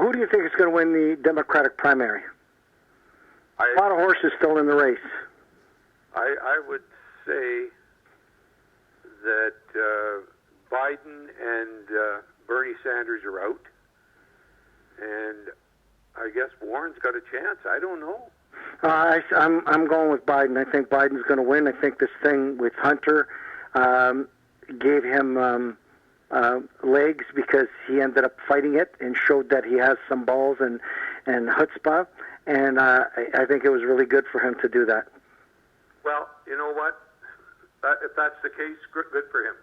who do you think is going to win the Democratic primary? A lot of horses still in the race. I would say that Biden and Bernie Sanders are out, and I guess Warren's got a chance. I don't know. I'm going with Biden. I think Biden's going to win. I think this thing with Hunter gave him legs because he ended up fighting it and showed that he has some balls and chutzpah. And I think it was really good for him to do that. Well, you know what? If that's the case, good for him.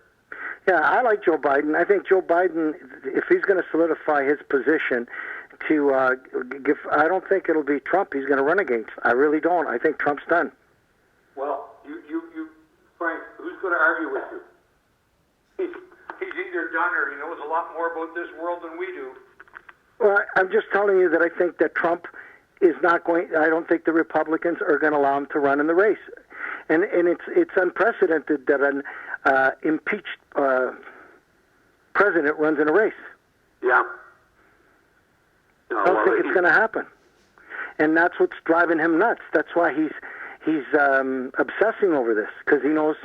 Yeah, I like Joe Biden. I think Joe Biden, if he's going to solidify his position to give, I don't think it'll be Trump he's going to run against. I really don't. I think Trump's done. Well, you Frank, who's going to argue with you? He's either done or he knows a lot more about this world than we do. Well, I'm just telling you that I think that Trump is not going. I don't think the Republicans are going to allow him to run in the race, and it's unprecedented that an impeached president runs in a race. Yeah. No, I don't think it's going to happen, and that's what's driving him nuts. That's why he's obsessing over this, because he knows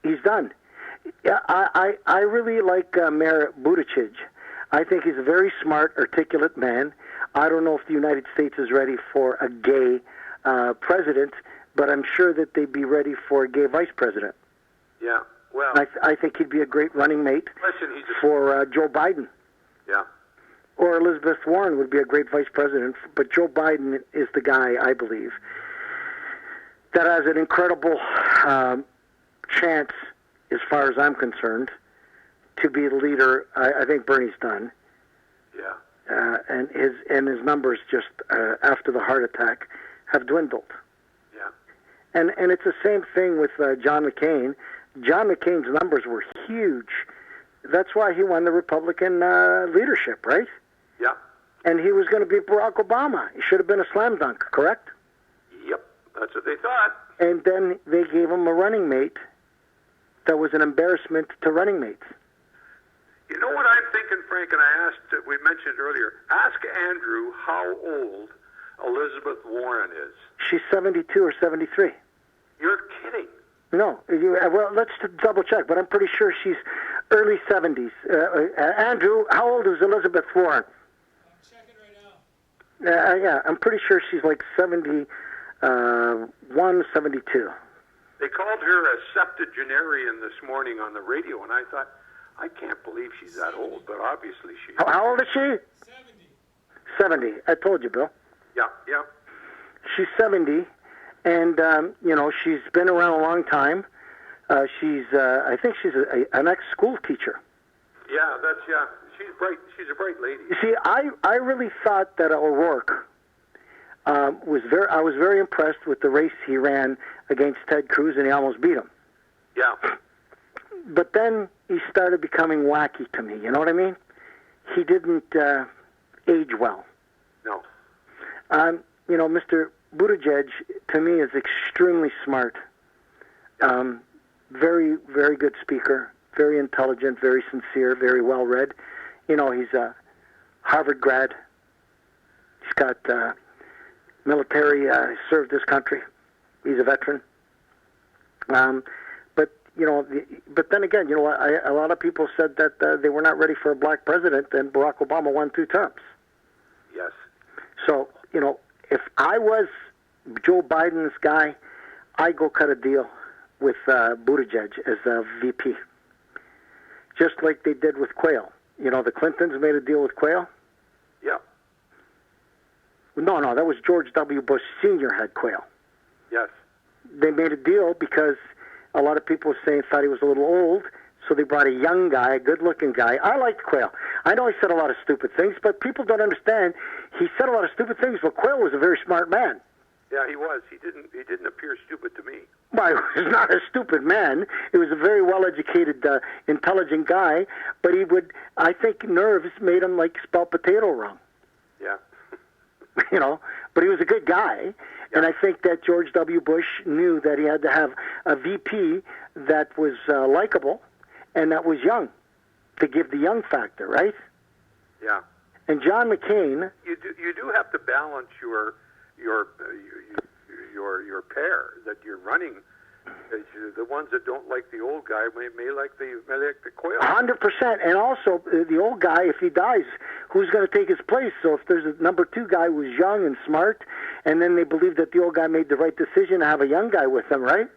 he's done. Yeah, I really like Mayor Buttigieg. I think he's a very smart, articulate man. I don't know if the United States is ready for a gay president, but I'm sure that they'd be ready for a gay vice president. Yeah, well... I think he'd be a great running mate for Joe Biden. Yeah. Or Elizabeth Warren would be a great vice president, but Joe Biden is the guy, I believe, that has an incredible chance, as far as I'm concerned, to be the leader. I think Bernie's done. Yeah. And his numbers just after the heart attack have dwindled. Yeah. And it's the same thing with John McCain. John McCain's numbers were huge. That's why he won the Republican leadership, right? Yeah. And he was going to beat Barack Obama. He should have been a slam dunk, correct? Yep. That's what they thought. And then they gave him a running mate that was an embarrassment to running mates. You know what I'm thinking, Frank, and I asked, we mentioned earlier, ask Andrew how old Elizabeth Warren is. She's 72 or 73. You're kidding. No. Well, let's double check, but I'm pretty sure she's early 70s. Andrew, how old is Elizabeth Warren? I'm checking right now. Yeah, I'm pretty sure she's like 71, 72. They called her a septuagenarian this morning on the radio, and I thought, I can't believe she's that old, but obviously she is. How old is she? 70. 70. I told you, Bill. Yeah, yeah. She's 70, and, she's been around a long time. I think she's an ex-school teacher. Yeah, she's bright. She's a bright lady. You see, I really thought that O'Rourke I was very impressed with the race he ran against Ted Cruz, and he almost beat him. Yeah. But then he started becoming wacky to me, you know what I mean? He didn't age well. No. Mr. Buttigieg, to me, is extremely smart. Very, very good speaker, very intelligent, very sincere, very well-read. He's a Harvard grad. He's got military, served his country. He's a veteran. But then again, a lot of people said that they were not ready for a black president, and Barack Obama won 2 terms. Yes. So, if I was Joe Biden's guy, I'd go cut a deal with Buttigieg as a VP. Just like they did with Quayle. The Clintons made a deal with Quayle. Yeah. No, that was George W. Bush Sr. had Quayle. Yes. They made a deal because a lot of people thought he was a little old, so they brought a young guy, a good-looking guy. I liked Quayle. I know he said a lot of stupid things, but people don't understand. He said a lot of stupid things, but Quayle was a very smart man. Yeah, he was. He didn't appear stupid to me. Well, he was not a stupid man. He was a very well-educated, intelligent guy, but I think nerves made him, spell potato wrong. Yeah. But he was a good guy. Yeah. And I think that George W. Bush knew that he had to have a VP that was likable and that was young, to give the young factor, right? Yeah. And John McCain. You do have to balance your pair that you're running. The ones that don't like the old guy may like the quail. 100%. And also, the old guy, if he dies, who's going to take his place? So if there's a number 2 guy who's young and smart, and then they believe that the old guy made the right decision to have a young guy with them, right?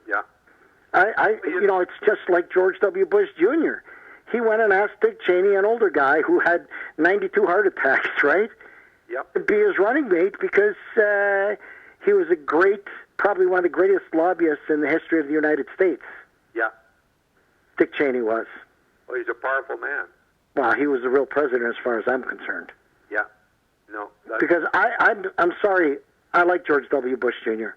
Yeah. It's just like George W. Bush Jr. He went and asked Dick Cheney, an older guy who had 92 heart attacks, right? Yep. To be his running mate because he was probably one of the greatest lobbyists in the history of the United States. Yeah. Dick Cheney was. Well, he's a powerful man. Well, he was the real president as far as I'm concerned. Yeah. No. Because I'm sorry, I like George W. Bush Jr.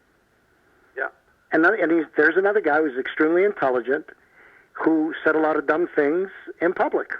Yeah. And there's another guy who's extremely intelligent who said a lot of dumb things in public.